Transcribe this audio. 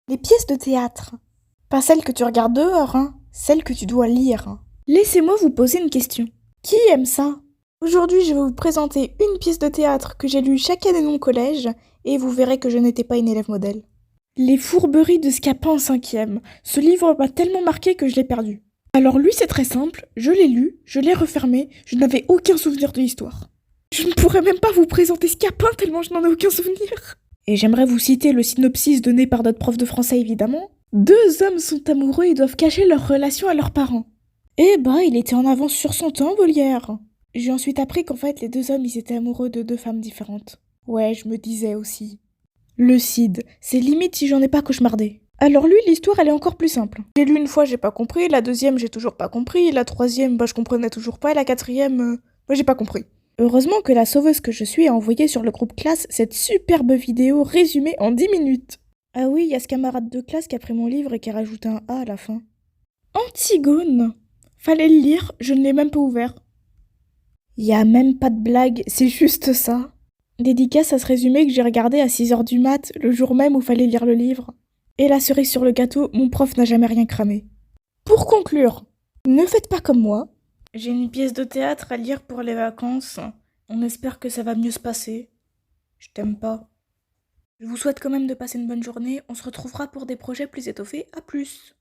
Les pièces de théâtre. Pas celles que tu regardes dehors, hein. Celles que tu dois lire. Laissez-moi vous poser une question. Qui aime ça? Aujourd'hui, je vais vous présenter une pièce de théâtre que j'ai lue chaque année dans mon collège, et vous verrez que je n'étais pas une élève modèle. Les fourberies de Scapin en cinquième. Ce livre m'a tellement marqué que je l'ai perdu. Alors lui, c'est très simple. Je l'ai lu, je l'ai refermé, je n'avais aucun souvenir de l'histoire. Je ne pourrais même pas vous présenter Scapin tellement je n'en ai aucun souvenir. Et j'aimerais vous citer le synopsis donné par notre prof de français évidemment. Deux hommes sont amoureux et doivent cacher leur relation à leurs parents. Eh ben, il était en avance sur son temps, Molière. J'ai ensuite appris qu'en fait, les deux hommes, ils étaient amoureux de deux femmes différentes. Ouais, je me disais aussi. Le Cid, c'est limite si j'en ai pas cauchemardé. Alors lui, l'histoire, elle est encore plus simple. J'ai lu une fois, j'ai pas compris, la deuxième, j'ai toujours pas compris, la troisième, bah je comprenais toujours pas, et la quatrième, bah j'ai pas compris. Heureusement que la sauveuse que je suis a envoyé sur le groupe classe cette superbe vidéo résumée en 10 minutes. Ah oui, il y a ce camarade de classe qui a pris mon livre et qui a rajouté un A à la fin. Antigone. Fallait le lire, je ne l'ai même pas ouvert. Y a même pas de blague, c'est juste ça. Dédicace à ce résumé que j'ai regardé à 6 heures du mat, le jour même où fallait lire le livre. Et la cerise sur le gâteau, mon prof n'a jamais rien cramé. Pour conclure, ne faites pas comme moi. J'ai une pièce de théâtre à lire pour les vacances. On espère que ça va mieux se passer. Je t'aime pas. Je vous souhaite quand même de passer une bonne journée. On se retrouvera pour des projets plus étoffés. À plus.